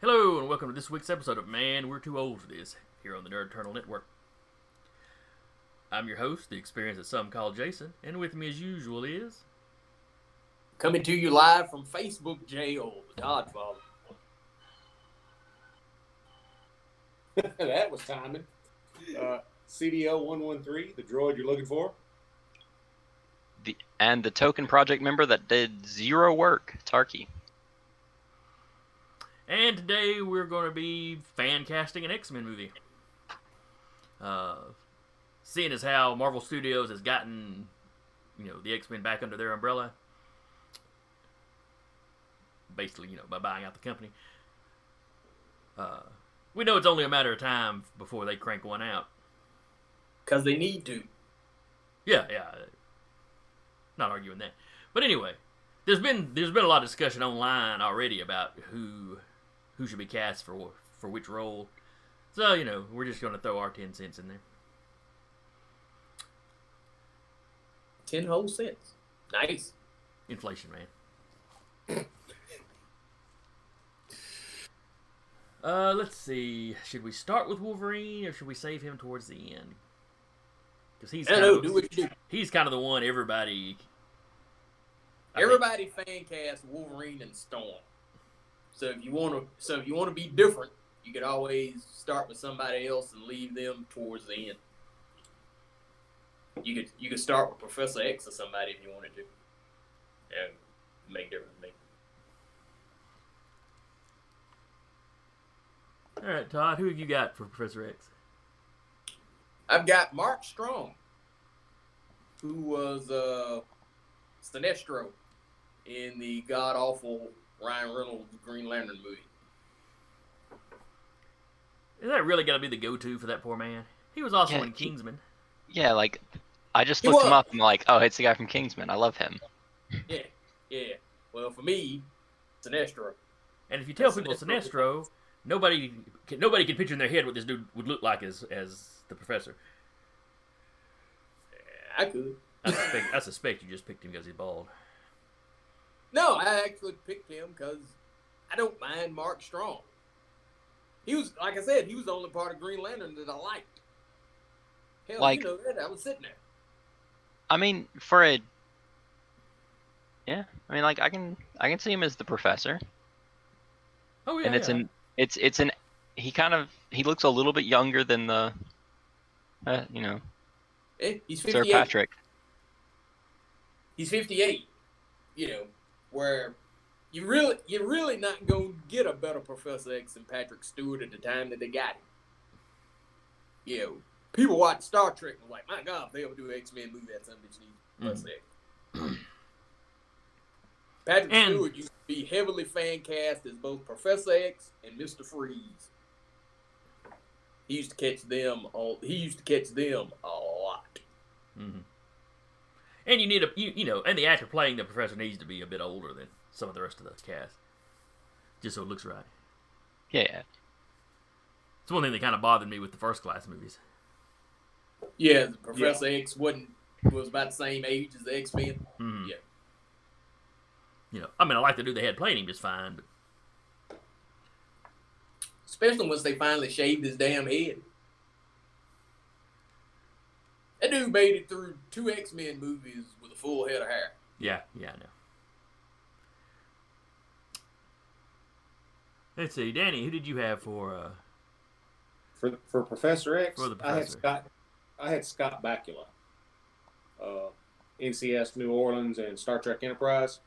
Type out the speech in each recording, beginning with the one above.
Hello, and welcome to this week's episode of Man, We're Too Old for This, here on the Nerd Eternal Network. I'm your host, the experience that some call Jason, and with me as usual is... Coming to you live from Facebook jail, the Godfather. That was timing. CDL-113, the droid you're looking for. The token project member that did zero work, Tarky. And today we're going to be fan casting an X-Men movie. Seeing as how Marvel Studios has gotten, the X-Men back under their umbrella, basically, by buying out the company, we know it's only a matter of time before they crank one out. Because they need to. Yeah. Not arguing that. But anyway, there's been a lot of discussion online already about who should be cast for which role. So, we're just going to throw our 10 cents in there. 10 whole cents. Nice. Inflation, man. Let's see. Should we start with Wolverine or should we save him towards the end? Because do what you do. He's kind of the one everybody fan cast Wolverine and Storm. So if you want to be different, you could always start with somebody else and leave them towards the end. You could start with Professor X or somebody if you wanted to. Yeah, make different to me. All right, Todd, who have you got for Professor X? I've got Mark Strong, who was Sinestro in the god-awful Ryan Reynolds Green Lantern movie. Is that really got to be the go-to for that poor man? He was also in Kingsman. Yeah, I just looked him up and I'm like, oh, it's the guy from Kingsman. I love him. Yeah. Well, for me, Sinestro. And if you tell people Sinestro, nobody can picture in their head what this dude would look like as the Professor. I could. I suspect you just picked him because he's bald. No, I actually picked him because I don't mind Mark Strong. He was, like I said, he was the only part of Green Lantern that I liked. Hell, you know that. I was sitting there. I mean, I can see him as the Professor. Oh yeah. And he looks a little bit younger than the, He's 58. Sir Patrick. He's 58. Where you're really not gonna get a better Professor X than Patrick Stewart at the time that they got him. People watch Star Trek and were like, my God, if they ever do an X-Men movie, that son of a bitch needs Professor X. Patrick Stewart used to be heavily fan cast as both Professor X and Mr. Freeze. He used to catch them a lot. Mm-hmm. And you need and the actor playing the Professor needs to be a bit older than some of the rest of the cast, just so it looks right. Yeah. It's one thing that kind of bothered me with the First Class movies. Yeah, Professor X was about the same age as the X-Men. Mm-hmm. Yeah. I like the dude they had playing him just fine, but especially once they finally shaved his damn head. That dude made it through 2 X-Men movies with a full head of hair. Yeah, I know. Let's see, Danny, who did you have for Professor X? For the Professor. I had Scott Bakula, NCS New Orleans and Star Trek Enterprise.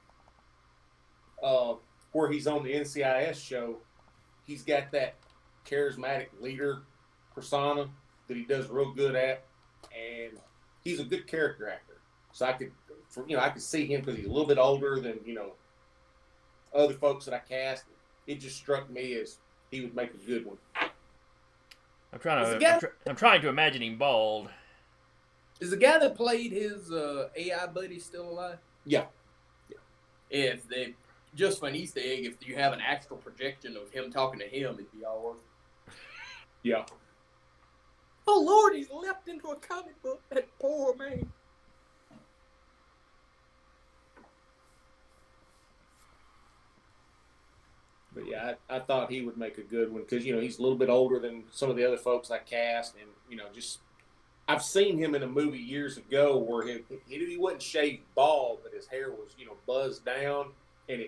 Where he's on the NCIS show, he's got that charismatic leader persona that he does real good at. And he's a good character actor, so I could see him because he's a little bit older than other folks that I cast. It just struck me as he would make a good one. I'm trying to imagine him bald. Is the guy that played his AI buddy still alive? Yeah. If they just for an Easter egg, if you have an astral projection of him talking to him, it'd be all worth it. Yeah. Oh, Lord, he's leapt into a comic book. That poor man. But yeah, Yeah, I thought he would make a good one because he's a little bit older than some of the other folks I cast, and just I've seen him in a movie years ago where he wasn't shaved bald, but his hair was buzzed down, and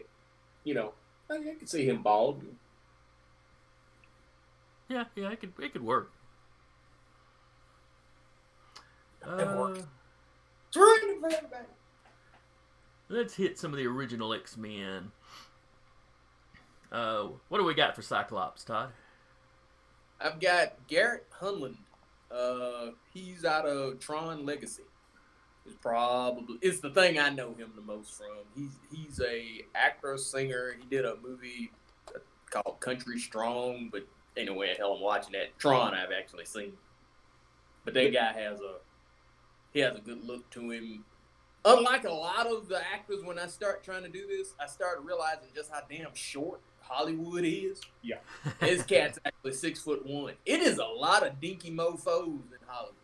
I could see him bald. Yeah, it could work. That works. It's ruining for everybody. Let's hit some of the original X-Men. What do we got for Cyclops, Todd? I've got Garrett Hunland. He's out of Tron Legacy. It's the thing I know him the most from. He's a actor, singer. He did a movie called Country Strong, but ain't no way in hell I'm watching that. Tron I've actually seen. But that guy has a good look to him. Unlike a lot of the actors, when I start trying to do this, I started realizing just how damn short Hollywood is. Yeah. His cat's actually 6'1". It is a lot of dinky mofos in Hollywood.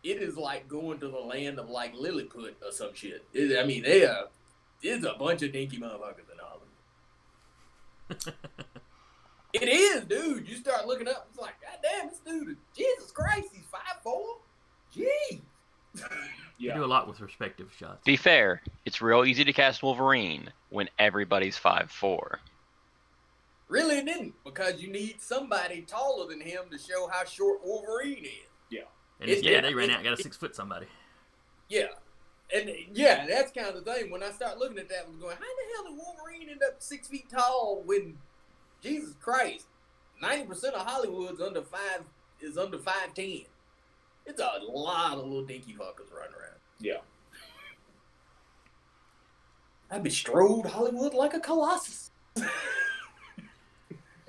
It is like going to the land of like Lilliput or some shit. There's a bunch of dinky motherfuckers in Hollywood. It is, dude. You start looking up, it's like, God damn, this dude, Jesus Christ, he's 5'4". Jeez. You do a lot with respective shots. Be fair, it's real easy to cast Wolverine when everybody's 5'4". Really, it didn't, because you need somebody taller than him to show how short Wolverine is. Yeah. And they ran out and got a 6 foot somebody. Yeah. And yeah, that's kind of the thing. When I start looking at that, I'm going, how the hell did Wolverine end up 6 feet tall when, Jesus Christ, 90% of Hollywood's under 5'10". It's a lot of little dinky fuckers running around. Yeah. I bestrode Hollywood like a colossus. And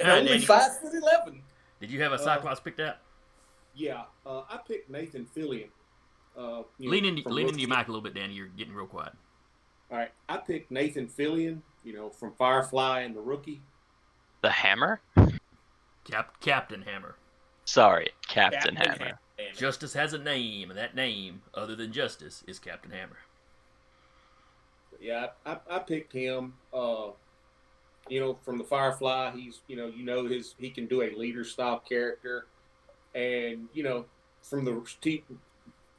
Alright, only Danny. 5'11". Did you have a Cyclops picked out? Yeah. I picked Nathan Fillion. Lean into Rookie. your mic a little bit, Danny. You're getting real quiet. All right. I picked Nathan Fillion, from Firefly and The Rookie. The Hammer? Captain Hammer. Sorry, Captain Hammer. Justice has a name, and that name, other than Justice, is Captain Hammer. Yeah, I picked him. From the Firefly, he's he can do a leader style character, and from the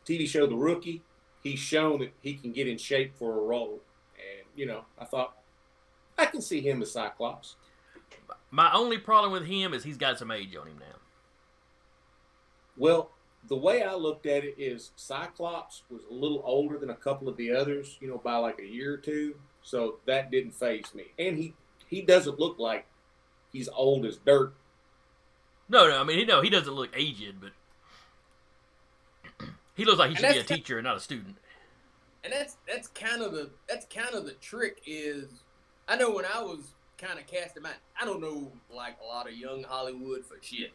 TV show The Rookie, he's shown that he can get in shape for a role, and I thought I can see him as Cyclops. My only problem with him is he's got some age on him now. Well, the way I looked at it is Cyclops was a little older than a couple of the others, by like a year or two. So that didn't faze me. And he doesn't look like he's old as dirt. No, I mean, he doesn't look aged, but he looks like he should be a teacher and not a student. And that's kind of the trick is, I know when I was kind of casting mine, I don't know like a lot of young Hollywood for shit.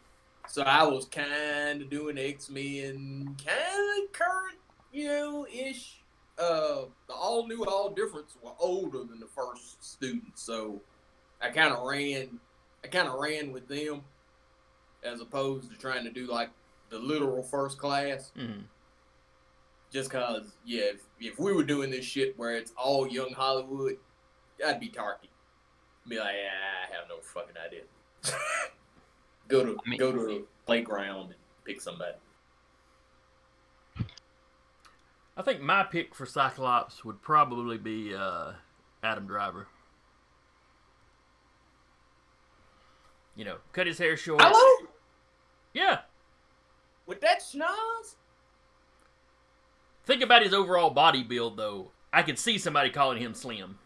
So I was kind of doing X-Men, kind of current, ish. The all new, all difference were older than the first students, so I kind of ran with them, as opposed to trying to do like the literal first class. Mm-hmm. Just cause, yeah, if we were doing this shit where it's all young Hollywood, I'd be tarky. Be like, I have no fucking idea. Go to the playground and pick somebody. I think my pick for Cyclops would probably be Adam Driver. Cut his hair short. Hello? Yeah. With that schnoz? Think about his overall body build, though. I could see somebody calling him slim.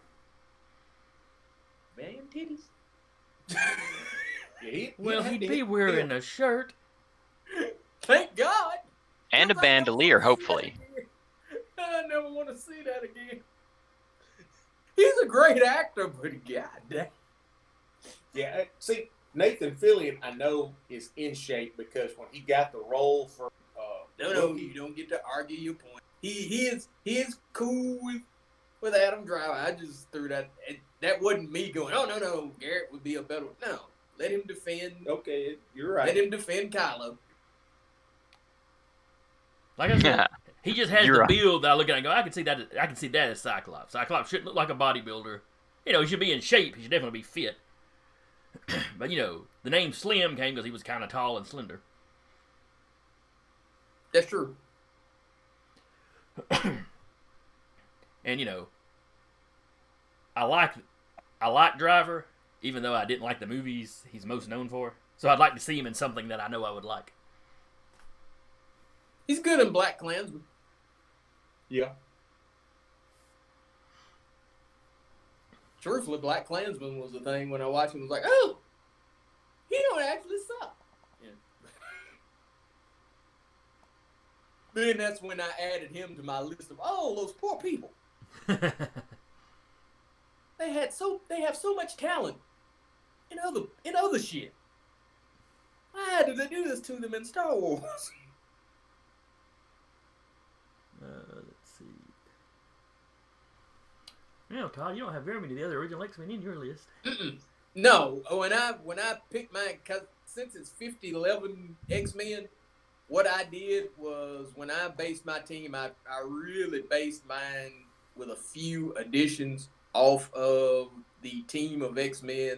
Man, titties. He'd be wearing a shirt. Thank God. And a bandolier, hopefully. I never want to see that again. He's a great actor, but goddamn. Yeah, see, Nathan Fillion, I know, is in shape because when he got the role for No, you don't get to argue your point. He is cool with Adam Driver. I just threw that. That wasn't me going, oh, no, Garrett would be a better one. No, let him defend. Okay, you're right. Let him defend Kylo. Like I said, he just has the build that I look at and go, I can see that as Cyclops. Cyclops shouldn't look like a bodybuilder. He should be in shape. He should definitely be fit. But the name Slim came because he was kind of tall and slender. That's true. And I like Driver, even though I didn't like the movies he's most known for. So I'd like to see him in something that I know I would like. He's good in Black Klansman. Yeah. Truthfully, Black Klansman was the thing when I watched him. I was like, oh, he don't actually suck. Yeah. Then that's when I added him to my list of those poor people. They have so much talent in other shit. Why did they do this to them in Star Wars? Let's see. Todd, you don't have very many of the other original X-Men in your list. No, when I picked mine, cause since it's 50-11 X-Men, what I did was when I based my team, I really based mine with a few additions off of the team of X-Men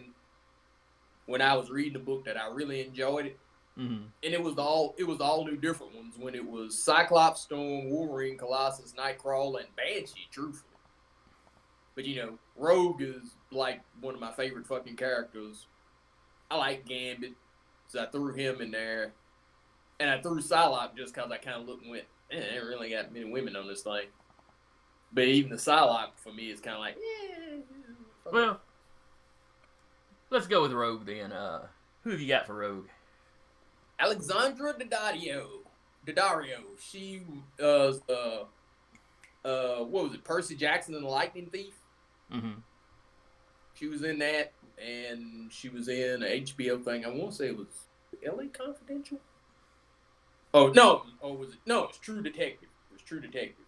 when I was reading a book that I really enjoyed it. Mm-hmm. And it was all new different ones when it was Cyclops, Storm, Wolverine, Colossus, Nightcrawler, and Banshee, truthfully. But Rogue is like one of my favorite fucking characters. I like Gambit, so I threw him in there. And I threw Psylocke just because I kind of looked and went, man, I ain't really got many women on this thing. But even the Psylocke for me is kind of like, yeah. Well, let's go with Rogue then. Who have you got for Rogue? Alexandra Daddario. She was, what was it, Percy Jackson and the Lightning Thief? Mm-hmm. She was in that, and she was in an HBO thing. I want to say it was LA Confidential. Oh, no. Oh, was it? No, it's True Detective. It was True Detective.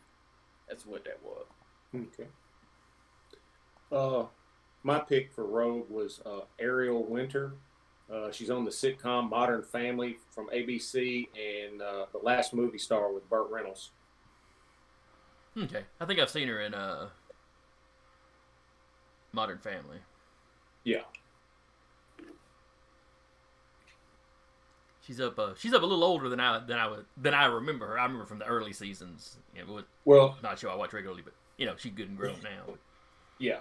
That's what that was. Okay. My pick for Rogue was Ariel Winter. She's on the sitcom Modern Family from ABC and the last movie star with Burt Reynolds. Okay. I think I've seen her in Modern Family. Yeah. She's up a little older than I remember her. I remember from the early seasons. Well, not sure I watch regularly, but she's good and grown now. Yeah,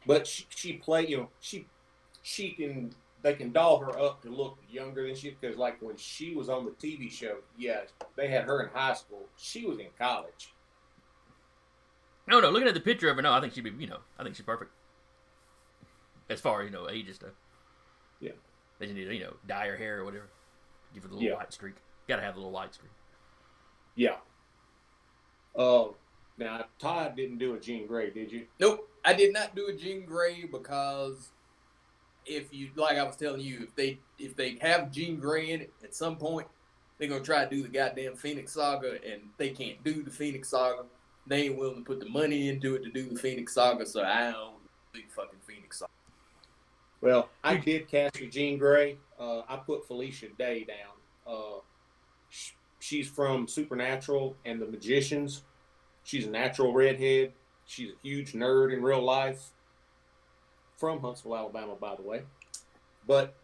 but she played. She can. They can doll her up to look younger than she, because like when she was on the TV show, yeah, they had her in high school. She was in college. No, looking at the picture of her, no, I think she'd be. I think she's perfect. As far as age and stuff. Yeah. They just need to dye her hair or whatever. Give her the little white streak. Gotta have the little white streak. Yeah. Now Todd didn't do a Jean Grey, did you? Nope, I did not do a Jean Grey because if you, like I was telling you, if they have Jean Grey in it at some point, they're gonna try to do the goddamn Phoenix Saga, and they can't do the Phoenix Saga. They ain't willing to put the money into it to do the Phoenix Saga, so I don't do the fucking Phoenix Saga. Well, I did cast a Jean Grey. I put Felicia Day down. She's from Supernatural and The Magicians. She's a natural redhead. She's a huge nerd in real life. From Huntsville, Alabama, by the way. But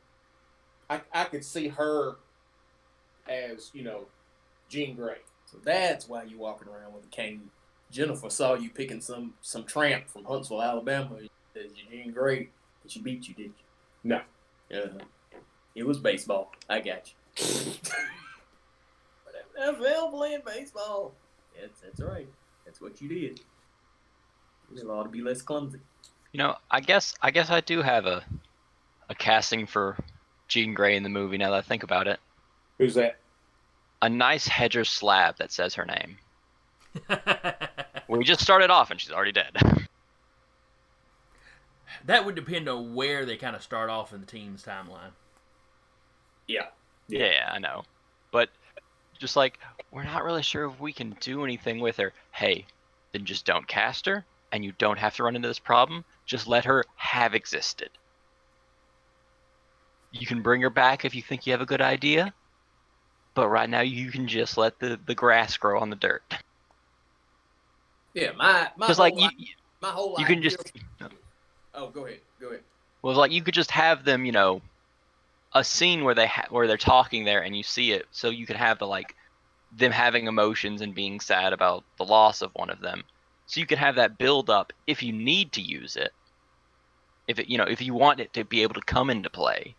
I could see her as, Jean Grey. So that's why you walking around with a cane. Jennifer saw you picking some tramp from Huntsville, Alabama. As your Jean Grey. She beat you, did you? No. It was baseball. I got you. NFL playing baseball. That's right. That's what you did. You ought to be less clumsy. I guess I do have a casting for Jean Grey in the movie now that I think about it. Who's that? A nice hedger slab that says her name. We just started off and she's already dead. That would depend on where they kind of start off in the team's timeline. Yeah, I know. But just like, we're not really sure if we can do anything with her. Hey, then just don't cast her, and you don't have to run into this problem. Just let her have existed. You can bring her back if you think you have a good idea, but right now you can just let the grass grow on the dirt. Yeah, my whole life. You can just. Oh, go ahead. Well, like you could just have them, a scene where where they're talking there and you see it, so you can have them having emotions and being sad about the loss of one of them. So you can have that build up if you need to use it. If you want it to be able to come into play,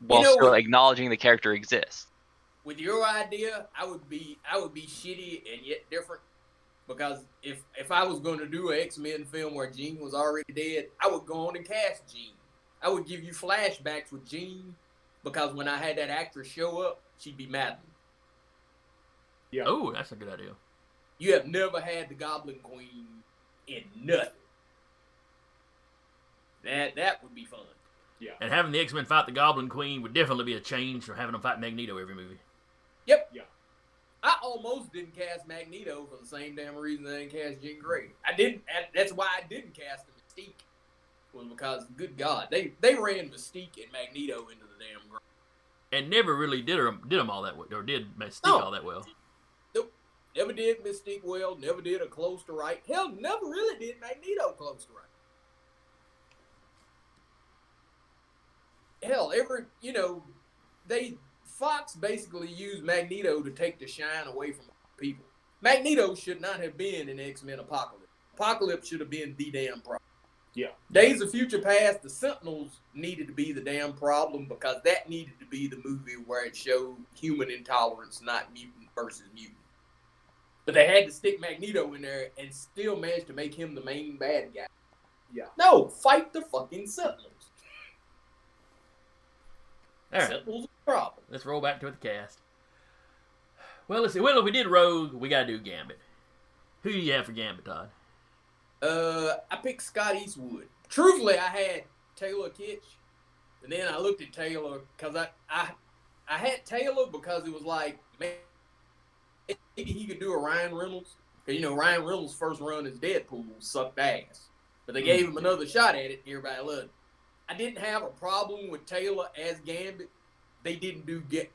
while still acknowledging the character exists. With your idea, I would be shitty and yet different, because if I was going to do an X-Men film where Jean was already dead, I would go on and cast Jean. I would give you flashbacks with Jean, because when I had that actress show up, she'd be Madeline. Yeah. Oh, that's a good idea. You have never had the Goblin Queen in nothing. That would be fun. Yeah. And having the X-Men fight the Goblin Queen would definitely be a change from having them fight Magneto every movie. Yep. Yeah. I almost didn't cast Magneto for the same damn reason I didn't cast Jean Grey. I didn't. That's why I didn't cast Mystique. Was because, good God, they ran Mystique and Magneto into the damn ground. And never really did them all that well, or did Mystique all that well. Nope. Never did Mystique well. Never did a close to right. Hell, never really did Magneto close to right. Hell, Fox basically used Magneto to take the shine away from people. Magneto should not have been in X-Men Apocalypse. Apocalypse should have been the damn problem. Yeah. Days of Future Past, the Sentinels needed to be the damn problem, because that needed to be the movie where it showed human intolerance, not mutant versus mutant. But they had to stick Magneto in there and still managed to make him the main bad guy. Yeah. No, fight the fucking Sentinels. All right. Sentinels are the problem. Let's roll back to the cast. Well, let's see. Well, if we did Rogue, we got to do Gambit. Who do you have for Gambit, Todd? I picked Scott Eastwood. Truthfully, I had Taylor Kitsch, and then I looked at Taylor because I had Taylor because it was like, man, maybe he could do a Ryan Reynolds. Because, Ryan Reynolds' first run as Deadpool sucked ass. But they gave him another shot at it, and everybody loved it. I didn't have a problem with Taylor as Gambit. They didn't do it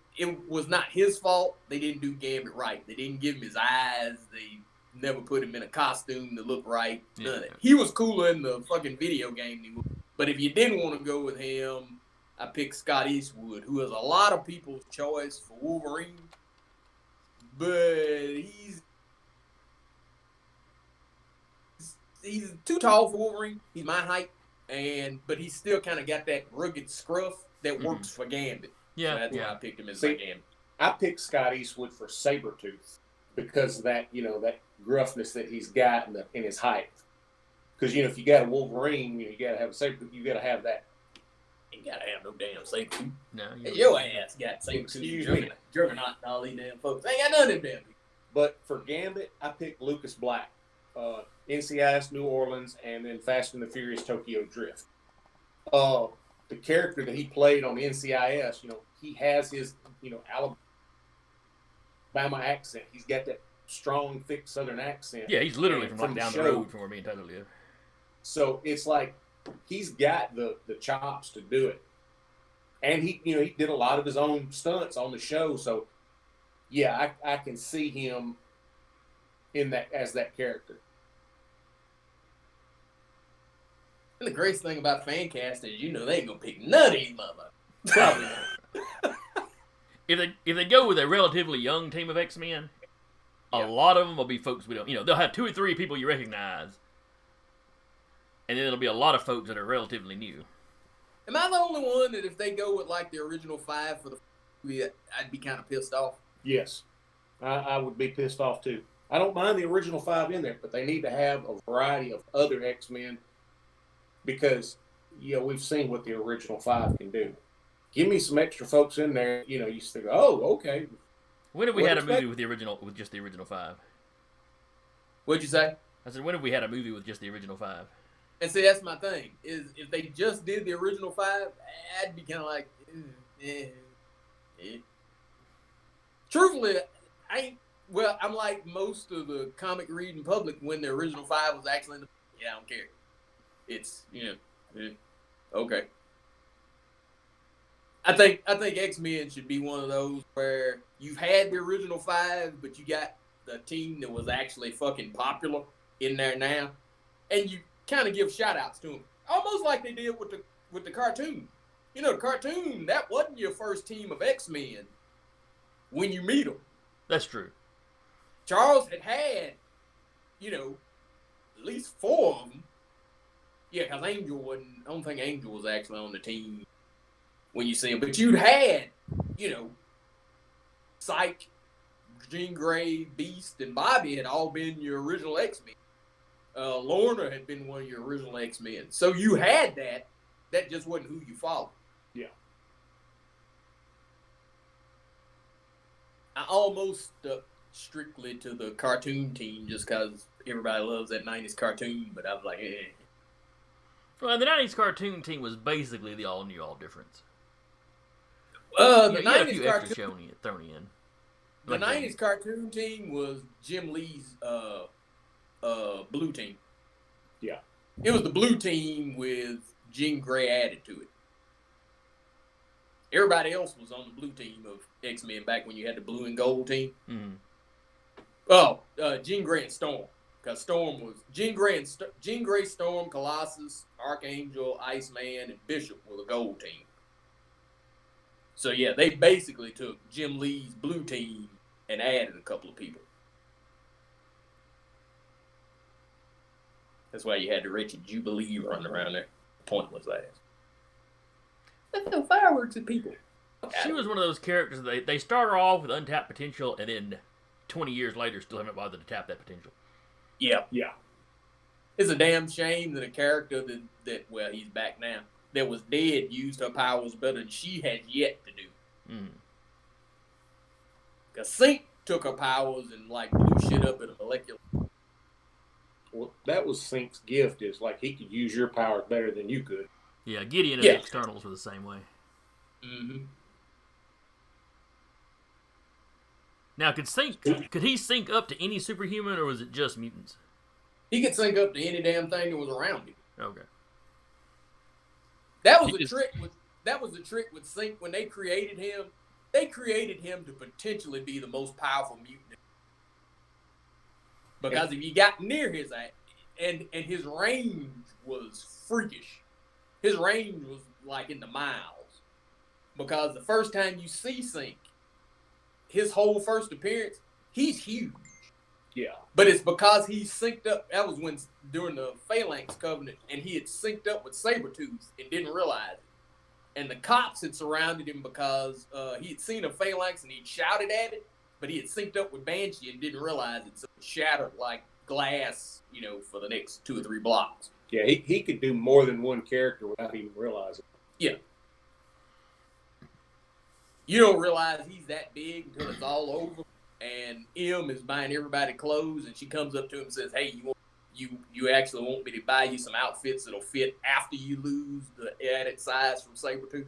was not his fault. They didn't do Gambit right. They didn't give him his eyes. They never put him in a costume to look right. None of that. He was cooler in the fucking video game. But if you didn't want to go with him, I picked Scott Eastwood, who is a lot of people's choice for Wolverine. But he's too tall for Wolverine. He's my height. But he's still kind of got that rugged scruff that works for Gambit. Yeah, so that's why I picked him as my Gambit. I picked Scott Eastwood for Sabretooth because of that, that gruffness that he's got in his height. Because, if you got a Wolverine, you got to have a Sabretooth. You got to have that. You got to have no damn Sabretooth. No. Your ass got Sabretooth. Juggernaut and all these damn folks. They ain't got none of them damn people. But for Gambit, I picked Lucas Black. NCIS New Orleans, and then Fast and the Furious Tokyo Drift. The character that he played on NCIS, he has his, Alabama accent. He's got that strong, thick Southern accent. Yeah, he's literally from down the road from where me and Tyler live. So it's like he's got the chops to do it, and he did a lot of his own stunts on the show. So yeah, I can see him in that as that character. And the greatest thing about fan cast is they ain't gonna pick none of these motherfuckers. Probably not. If they go with a relatively young team of X-Men, a lot of them will be folks we don't. They'll have 2 or 3 people you recognize, and then there'll be a lot of folks that are relatively new. Am I the only one that if they go with like the original 5 for the movie, I'd be kind of pissed off? Yes, I would be pissed off too. I don't mind the original 5 in there, but they need to have a variety of other X-Men. Because, we've seen what the original 5 can do. Give me some extra folks in there, you think, oh, okay. When have we had a movie with just the original 5? What'd you say? I said, when have we had a movie with just the original 5? And see, that's my thing. Is if they just did the original 5, I'd be kind of like, Truthfully, I'm like most of the comic reading public when the original 5 was actually in the. I don't care. It's okay. I think X-Men should be one of those where you've had the original 5, but you got the team that was actually fucking popular in there now, and you kind of give shout outs to them, almost like they did with the cartoon. You know, the cartoon, that wasn't your first team of X-Men when you meet them. That's true. Charles had, you know, at least 4 of them. Yeah, because Angel wasn't, I don't think Angel was actually on the team when you see him. But you'd had, you know, Psyche, Jean Grey, Beast, and Bobby had all been your original X-Men. Lorna had been one of your original X-Men. So you had that. That just wasn't who you followed. Yeah. I almost stuck strictly to the cartoon team just because everybody loves that 90s cartoon, but I was like, eh. Well, the 90s cartoon team was basically the all new, all difference. The You had a 90s few cartoon, extras thrown in. the 90s cartoon team was Jim Lee's blue team. Yeah. It was the blue team with Jean Grey added to it. Everybody else was on the blue team of X-Men back when you had the blue and gold team. Mm-hmm. Oh, Jean Grey and Storm. Because Storm was Jean Grey, Storm, Colossus, Archangel, Iceman, and Bishop were the gold team. So yeah, they basically took Jim Lee's blue team and added a couple of people. That's why you had the Wretched Jubilee running around there. Pointless ass. Let's throw fireworks at people. She was one of those characters that they start her off with untapped potential, and then 20 years later still haven't bothered to tap that potential. Yeah. Yeah. It's a damn shame that a character that well, he's back now, that was dead used her powers better than she has yet to do. Mm. Because Synch took her powers and like blew shit up in a molecular. Well, that was Sync's gift, is like he could use your powers better than you could. Yeah, Gideon and Yeah. the Externals were the same way. Mm-hmm. Now, could he sync up to any superhuman, or was it just mutants? He could sync up to any damn thing that was around him. Okay. That was the trick with Synch when they created him. They created him to potentially be the most powerful mutant. Because if you got near his ass, and his range was freakish. His range was like in the miles. Because the first time you see Synch, his whole first appearance, he's huge. Yeah. But it's because he synced up. That was when during the Phalanx Covenant, and he had synced up with Sabretooth and didn't realize it. And the cops had surrounded him because he had seen a Phalanx and he'd shouted at it, but he had synced up with Banshee and didn't realize it, so it shattered like glass, for the next 2 or 3 blocks. Yeah, he could do more than one character without even realizing. Yeah. You don't realize he's that big until it's all over. And M is buying everybody clothes, and she comes up to him and says, "Hey, you actually want me to buy you some outfits that'll fit after you lose the added size from Sabretooth?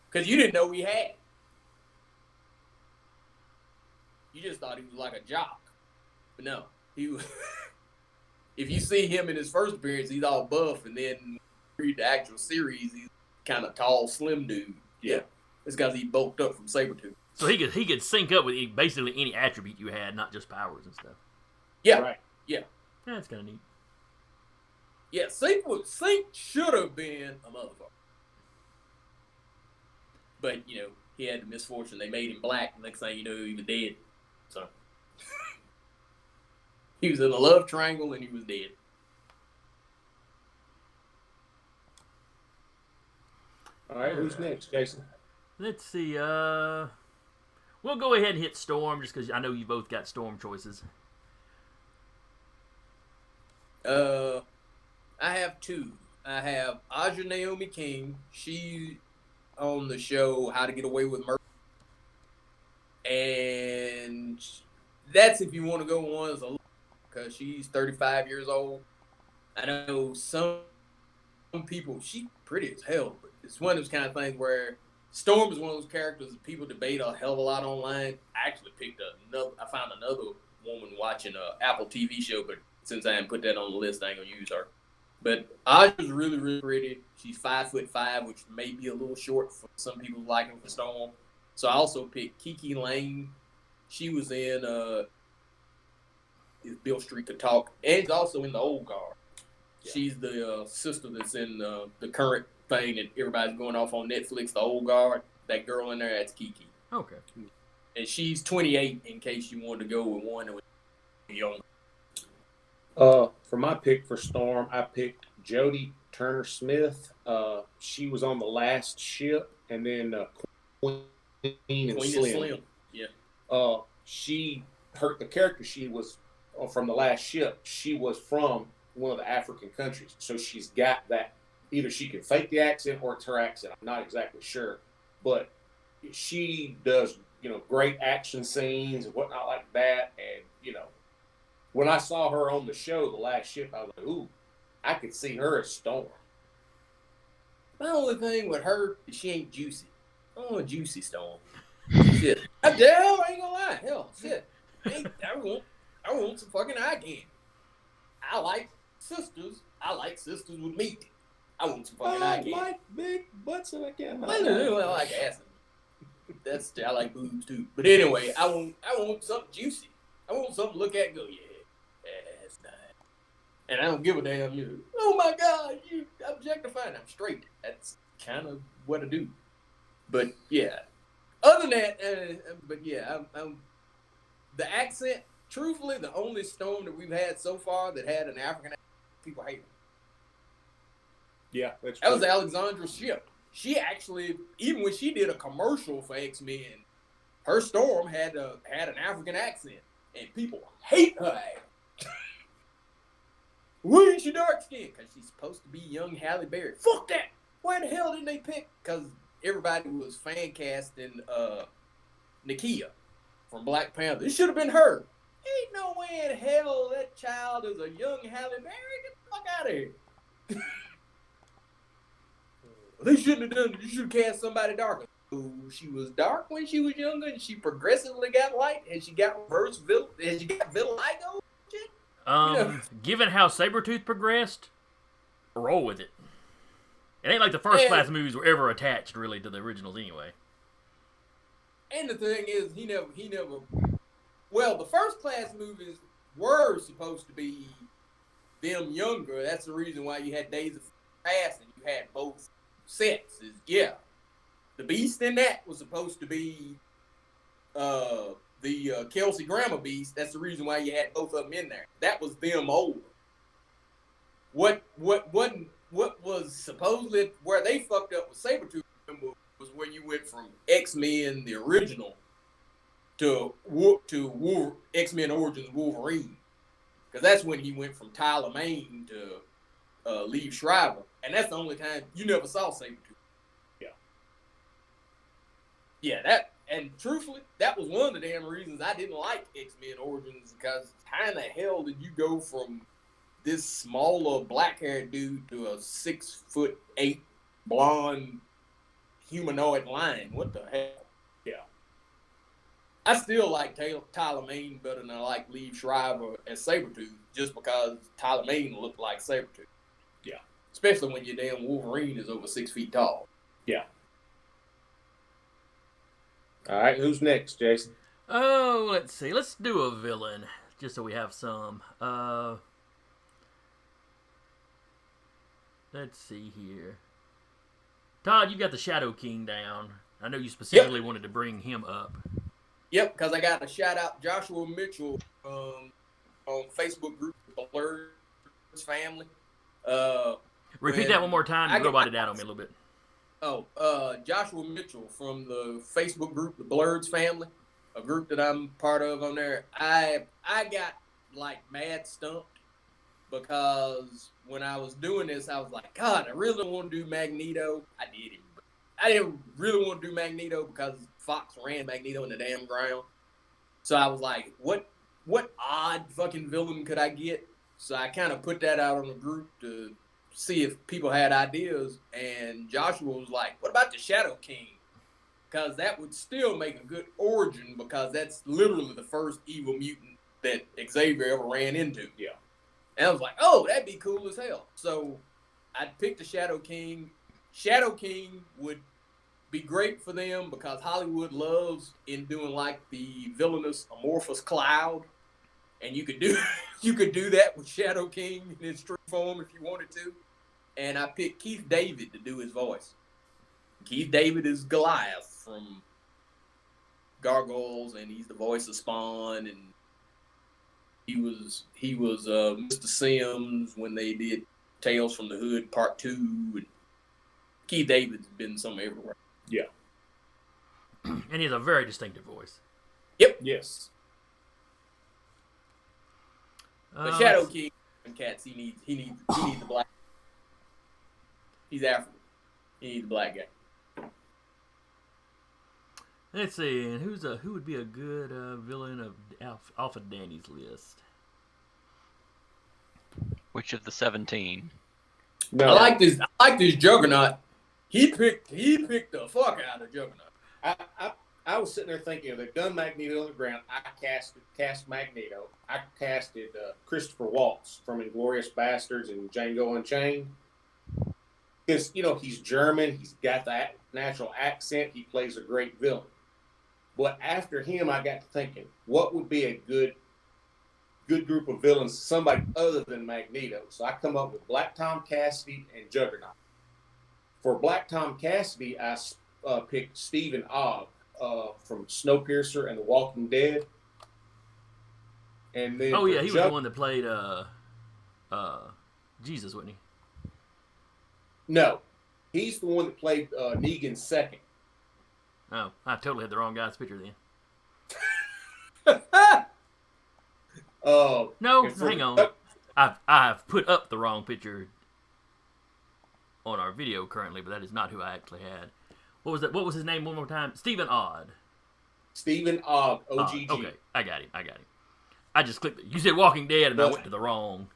Because you didn't know he had. You just thought he was like a jock. But no, he was. If you see him in his first appearance, he's all buff, and then read the actual series, he's kind of tall, slim dude. Yeah, it's because he bulked up from Sabretooth. So he could sync up with basically any attribute you had, not just powers and stuff. Yeah, Right. Yeah. That's kind of neat. Yeah, Synch should have been a motherfucker. But, he had the misfortune. They made him black. Next thing you know, he was dead. So, he was in a love triangle and he was dead. All right, who's next, Jason? Let's see. We'll go ahead and hit Storm just because I know you both got Storm choices. I have 2. I have Aja Naomi King. She on the show How to Get Away with Murder. And that's if you want to go on as a because she's 35 years old. I know some people, she's pretty as hell, but it's one of those kind of things where Storm is one of those characters that people debate a hell of a lot online. I actually I found another woman watching a Apple TV show, but since I haven't put that on the list, I ain't gonna use her. But Aja's really, really pretty. She's 5'5", which may be a little short for some people liking for Storm. So I also picked Kiki Lane. She was in If Bill Street Could Talk, and she's also in the Old Guard. Yeah. She's the sister that's in the current thing that everybody's going off on Netflix, The Old Guard. That girl in there, that's Kiki. Okay. And she's 28, in case you wanted to go with one that was young. For my pick for Storm, I picked Jodie Turner-Smith. She was on The Last Ship, and then Queen and Slim. Yeah. The character she was from The Last Ship, she was from one of the African countries. So she's got that, either she can fake the accent or it's her accent. I'm not exactly sure. But she does, great action scenes and whatnot like that. And, when I saw her on the show, The Last Ship, I was like, ooh, I could see her as Storm. My only thing with her is she ain't juicy. I don't want a juicy Storm. Shit. I ain't gonna lie. Hell, shit. I want some fucking eye candy. I like sisters. I like sisters with meat. I want some fucking eye candy. I like big butts and I can't. I like ass. I like boobs too. But anyway, I want something juicy. I want something to look at and go, yeah, that's nice. And I don't give a damn. Oh my God, you objectifying. I'm straight. That's kind of what I do. But yeah, other than that, I'm the accent. Truthfully, the only Storm that we've had so far that had an African accent, people hate it. Yeah, that's that was Alexandra Shipp. She actually, even when she did a commercial for X-Men, her Storm had an African accent, and people hate her ass. Why ain't she dark skinned? Because she's supposed to be young Halle Berry. Fuck that! Why the hell didn't they pick? Because everybody was fan casting Nakia from Black Panther. It should have been her. Ain't no way in hell that child is a young Halle Berry. Get the fuck out of here. They shouldn't have done it. You should have cast somebody darker. Ooh, she was dark when she was younger, and she progressively got light, and she got reverse and she got vitiligo. Shit. Given how Sabretooth progressed, roll with it. It ain't like the first class movies were ever attached really to the originals anyway. And the thing is, he never. Well, the first class movies were supposed to be them younger. That's the reason why you had Days of Past and you had both sets. The Beast in that was supposed to be the Kelsey Grammer Beast. That's the reason why you had both of them in there. That was them older. What was supposedly where they fucked up with Sabretooth was when you went from X-Men the original to X-Men Origins Wolverine, because that's when he went from Tyler Mane to Liev Schreiber, and that's the only time you never saw Sabretooth. Yeah, that, and truthfully, that was one of the damn reasons I didn't like X-Men Origins, because how in the hell did you go from this smaller black-haired dude to a 6'8" blonde humanoid lion? What the hell? Yeah. I still like Tyler Mane better than I like Liev Schreiber as Sabretooth, just because Tyler Mane looked like Sabretooth. Yeah. Especially when your damn Wolverine is over 6 feet tall. Yeah. All right, who's next, Jason? Oh, let's see. Let's do a villain, just so we have some. Let's see here. Todd, you got the Shadow King down. I know you specifically wanted to bring him up. Yep, because I got to shout out Joshua Mitchell on Facebook group, Blurred's Family. Repeat that one more time. You wrote it down on me a little bit. Joshua Mitchell from the Facebook group, the Blurred's Family, a group that I'm part of on there. I got like mad stumped because when I was doing this, I was like, God, I really don't want to do Magneto. I did it, but I didn't really want to do Magneto because Fox ran Magneto in the damn ground. So I was like, what odd fucking villain could I get? So I kind of put that out on the group to see if people had ideas, and Joshua was like, what about the Shadow King? Because that would still make a good origin, because that's literally the first evil mutant that Xavier ever ran into. Yeah. And I was like, oh, that'd be cool as hell. So I picked the Shadow King. Shadow King would be great for them because Hollywood loves in doing like the villainous amorphous cloud. And you could do that with Shadow King in its true form if you wanted to. and I picked Keith David to do his voice. Keith David is Goliath from Gargoyles, and he's the voice of Spawn, and he was Mr. Sims when they did Tales from the Hood Part 2. And Keith David's been somewhere everywhere. Yeah. And he has a very distinctive voice. Yep. Yes. But Shadow King and Cats, he needs the black. He's African. He needs the black guy. Let's see, and who would be a good villain off of Danny's list? Which of the 17? No. I like this Juggernaut. He picked the fuck out of Juggernaut. I was sitting there thinking, they've done Magneto on the ground. I cast Magneto. I casted Christopher Waltz from Inglourious Bastards and Django Unchained. Because, he's German. He's got that natural accent. He plays a great villain. But after him, I got to thinking, what would be a good group of villains, somebody other than Magneto? So I come up with Black Tom Cassidy and Juggernaut. For Black Tom Cassidy, I picked Stephen Ogg from Snowpiercer and The Walking Dead. And then he was the one that played Jesus, wasn't he? No, he's the one that played Negan's second. Oh, I totally had the wrong guy's picture then. No, hang on. I've put up the wrong picture on our video currently, but that is not who I actually had. What was that? What was his name one more time? Stephen Ogg. Stephen Ogg, OGG. Okay, I got him. I just clicked it. You said Walking Dead, and I went to the wrong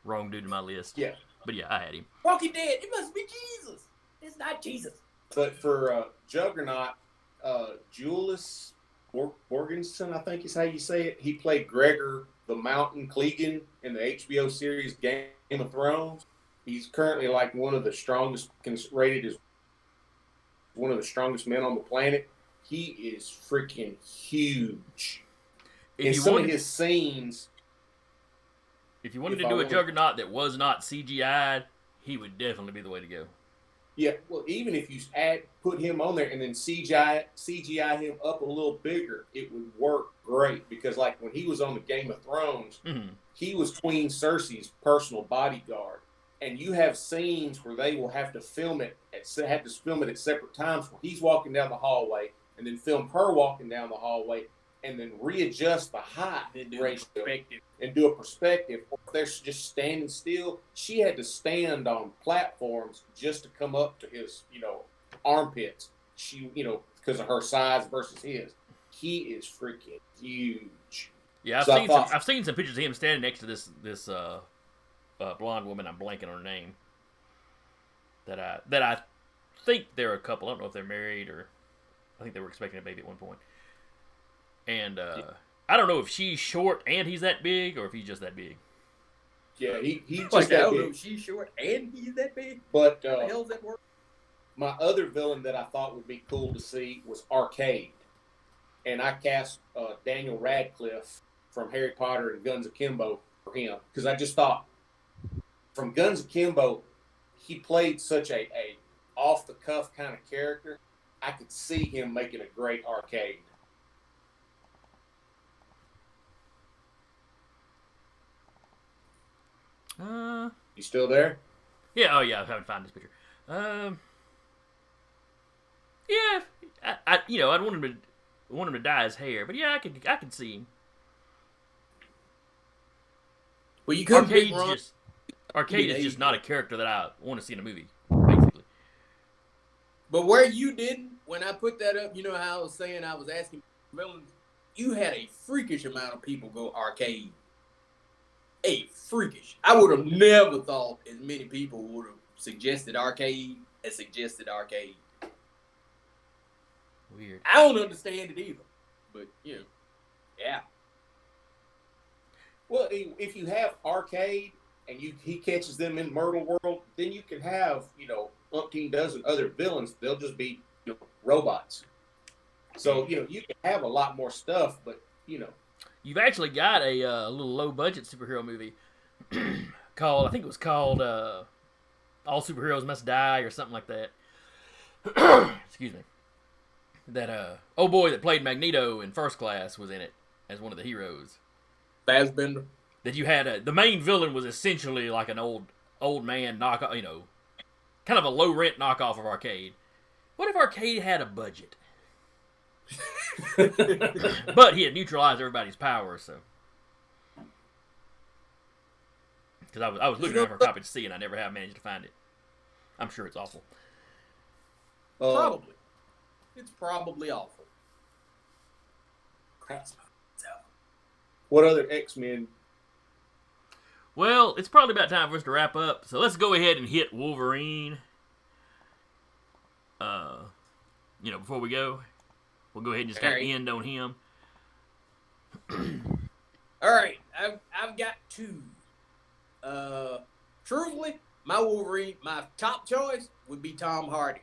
dude in my list. Yeah. But yeah, I had him. Walking Dead, it must be Jesus. It's not Jesus. But for Juggernaut, Julius Borgensen, I think is how you say it. He played Gregor the Mountain Clegane in the HBO series Game of Thrones. He's currently like one of the strongest, rated as one of the strongest men on the planet. He is freaking huge. In some of his scenes, if you wanted to do a Juggernaut that was not CGI'd, he would definitely be the way to go. Yeah, well, even if you put him on there and then CGI him up a little bigger, it would work great. Because like when he was on the Game of Thrones, he was Queen Cersei's personal bodyguard, and you have scenes where they will have to film it at separate times. Where he's walking down the hallway, and then film her walking down the hallway, and then readjust the height ratio and do a perspective. Or if they're just standing still, she had to stand on platforms just to come up to his, armpits. She, because of her size versus his. He is freaking huge. Yeah, I've seen some pictures of him standing next to this blonde woman. I'm blanking on her name. That I think they're a couple. I don't know if they're married or I think they were expecting a baby at one point. And I don't know if she's short and he's that big, or if he's just that big. Yeah, he's just I that don't big. know if she's short and he's that big. But How the hell does that work? my other villain that I thought would be cool to see was Arcade. And I cast Daniel Radcliffe from Harry Potter and Guns Akimbo for him. Because I just thought, from Guns Akimbo, he played such a off-the-cuff kind of character. I could see him making a great Arcade. You still there? Yeah. Oh, yeah. I haven't found this picture. Yeah. I'd want him to dye his hair, but yeah, I could see him. Well, you could pick Arcade is just not a character that I want to see in a movie, basically. But where you didn't, when I put that up, you know how I was saying I was asking villains, you had a freakish amount of people go Arcade. Freakish. I would have never thought as many people would have suggested Arcade as suggested Arcade. Weird. I don't understand it either. But, yeah. Well, if you have Arcade and he catches them in Myrtle World, then you can have, umpteen dozen other villains. They'll just be, robots. So, you can have a lot more stuff, but, You've actually got a little low-budget superhero movie called, I think it was called All Superheroes Must Die or something like that. Excuse me. That oh boy that played Magneto in First Class was in it as one of the heroes. Fassbender. That you had the main villain was essentially like an old man knockoff, kind of a low rent knockoff of Arcade. What if Arcade had a budget? But he had neutralized everybody's powers, so. Because I was looking around for a copy to see, and I never have managed to find it. I'm sure it's awful. Probably. It's probably awful. What other X-Men? Well, it's probably about time for us to wrap up, so let's go ahead and hit Wolverine. Before we go, we'll go ahead and just kind of end on him. All right, I've got two. Truthfully, my Wolverine, my top choice would be Tom Hardy.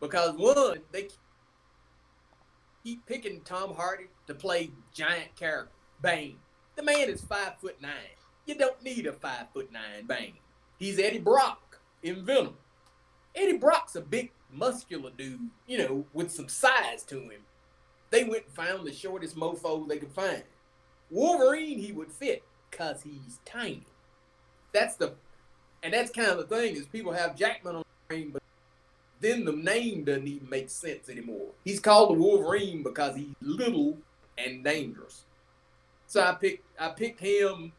Because one, they keep picking Tom Hardy to play giant character. Bane. The man is 5'9". You don't need a 5'9" Bane. He's Eddie Brock in Venom. Eddie Brock's a big, muscular dude, with some size to him. They went and found the shortest mofo they could find. Wolverine, he would fit because he's tiny. That's kind of the thing is people have Jackman on the screen, but then the name doesn't even make sense anymore. He's called the Wolverine because he's little and dangerous. So I picked him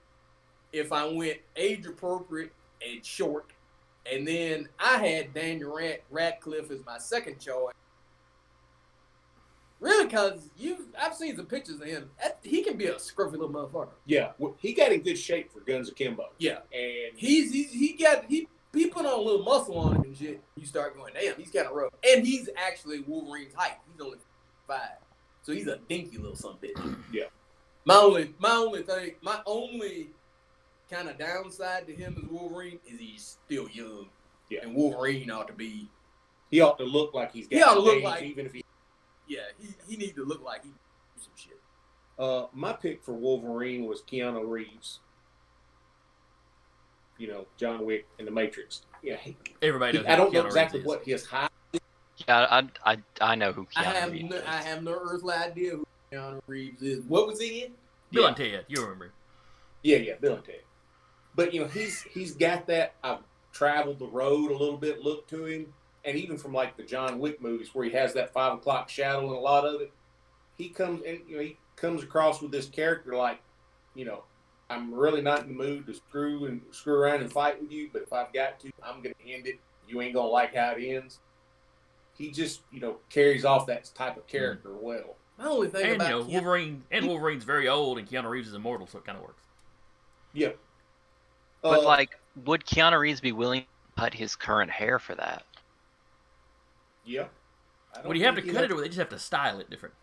if I went age appropriate and short. And then I had Daniel Radcliffe as my second choice. Really, because I've seen some pictures of him. He can be a scruffy little motherfucker. Yeah, well, he got in good shape for Guns Akimbo. Yeah, and he put on a little muscle on him and shit. You start going, damn, he's kind of rough. And he's actually Wolverine's height. He's only 5, so he's a dinky little son of a bitch. Yeah. My only kind of downside to him as Wolverine is he's still young. Yeah. And Wolverine ought to be. He ought to look like he's got. He ought to look like, even if he. Yeah, he needs to look like he do some shit. My pick for Wolverine was Keanu Reeves. John Wick and The Matrix. Yeah, everybody knows. I don't know Keanu exactly Reeves what his height. Yeah, I know who Keanu Reeves is. I have no earthly idea who Keanu Reeves is. What was he in? Bill and Ted, you remember? Yeah, Bill and Ted. But he's got that. I've traveled the road a little bit. Look to him. And even from like the John Wick movies where he has that 5 o'clock shadow in a lot of it, he comes and he comes across with this character like, I'm really not in the mood to screw around and fight with you, but if I've got to, I'm gonna end it. You ain't gonna like how it ends. He just, carries off that type of character well. My only thing about Wolverine's very old and Keanu Reeves is immortal, so it kind of works. Yeah. But would Keanu Reeves be willing to cut his current hair for that? Yeah. Would he have to cut it, or would they just have to style it different?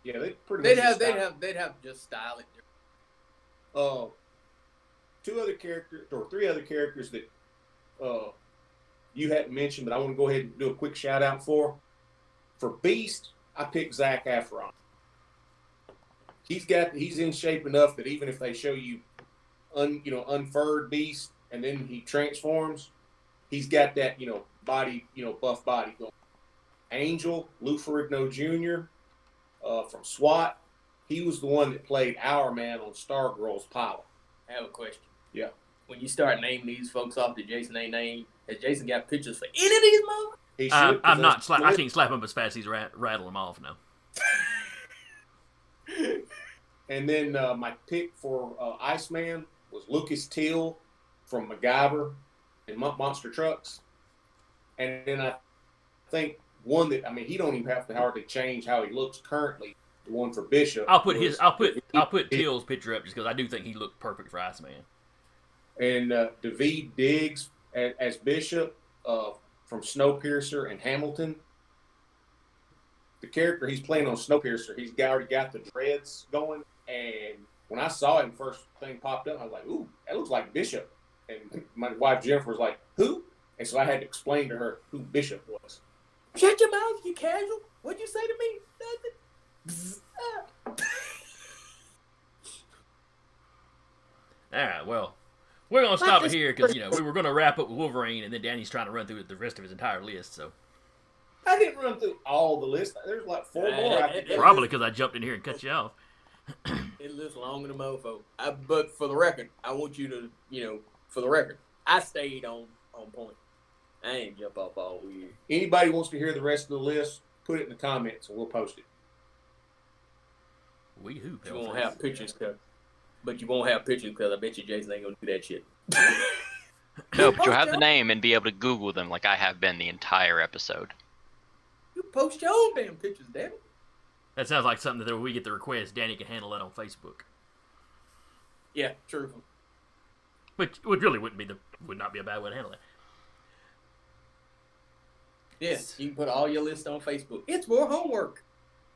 Yeah, they'd have to just style it different. 2 other characters or 3 other characters that you hadn't mentioned, but I want to go ahead and do a quick shout out for. For Beast, I picked Zac Efron. He's in shape enough that even if they show you unfurred Beast and then he transforms, he's got that body, buff body going. Angel, Lou Ferrigno Jr. From SWAT, he was the one that played Our Man on Stargirl's pilot. I have a question. Yeah. When you start naming these folks off that Jason ain't named, has Jason got pictures for any of these motherfuckers? I'm not. I can't slap him as fast as he's rattling them off now. And then my pick for Iceman was Lucas Till from MacGyver and Monster Trucks. And then I think one that he don't even have to hardly change how he looks currently. The one for Bishop. I'll put Till's picture up just because I do think he looked perfect for Iceman. And Daveed Diggs as Bishop from Snowpiercer and Hamilton. The character he's playing on Snowpiercer, he's already got the dreads going. And when I saw him, first thing popped up, I was like, "Ooh, that looks like Bishop." And my wife Jennifer was like, "Who?" And so I had to explain to her who Bishop was. Shut your mouth, you casual. What'd you say to me? Nothing. All right, well, We're gonna stop it here because we were gonna wrap up with Wolverine, and then Danny's trying to run through the rest of his entire list. So I didn't run through all the list. There's like 4 more. probably because I jumped in here and cut you off. It lists longer than a mofo. But for the record, I want you to, for the record, I stayed on point. I ain't jump off all weird. Anybody wants to hear the rest of the list, put it in the comments and we'll post it. You won't have pictures, but you won't have pictures because I bet you Jason ain't gonna do that shit. No, but you'll have the name and be able to Google them like I have been the entire episode. You post your own damn pictures, damn it. That sounds like something that we get the request, Danny can handle that on Facebook. Yeah, true. Which really would not be a bad way to handle that. Yes, you can put all your list on Facebook. It's more homework,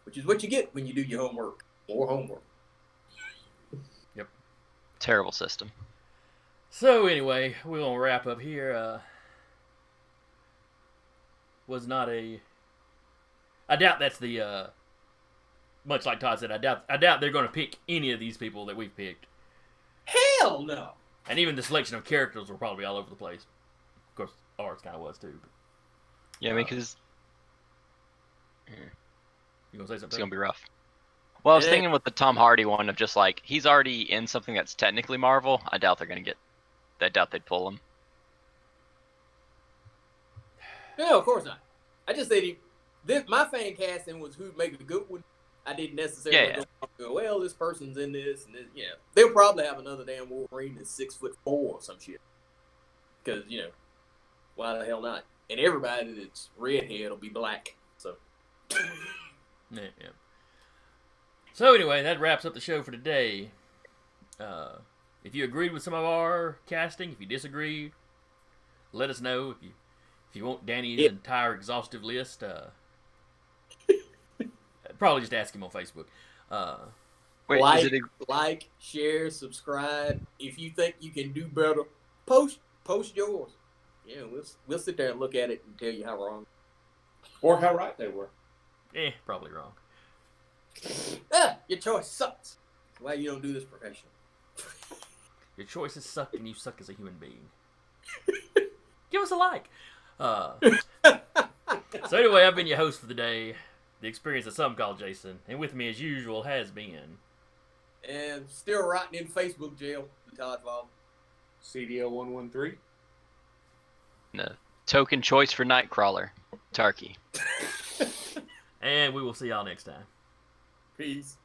which is what you get when you do your homework. More homework. Yep. Terrible system. So anyway, we're gonna wrap up here. I doubt that's the. Much like Todd said, I doubt they're gonna pick any of these people that we've picked. Hell no. And even the selection of characters were probably all over the place. Of course, ours kind of was too. But, yeah, I mean, because you gonna say something? It's gonna be rough. Well, I was thinking with the Tom Hardy one of just like he's already in something that's technically Marvel. I doubt they'd pull him. No, of course not. I just said my fan casting was who'd make a good one. I didn't necessarily go, well, this person's in this and this. They'll probably have another damn Wolverine that's 6'4" or some shit. Because why the hell not? And everybody that's redhead will be black. So. Yeah. So anyway, that wraps up the show for today. If you agreed with some of our casting, if you disagreed, let us know. If you want Danny's entire exhaustive list, probably just ask him on Facebook. Like, share, subscribe. If you think you can do better, post yours. Yeah, we'll sit there and look at it and tell you how wrong or how right they were. Probably wrong. Your choice sucks. That's why you don't do this professionally. Your choices suck, and you suck as a human being. Give us a like. So anyway, I've been your host for the day, the experience that some call Jason, and with me as usual has been. And still rotting in Facebook jail, Todd Vaughn. CDO 113. No. Token choice for Nightcrawler, Tarky. And we will see y'all next time. Peace.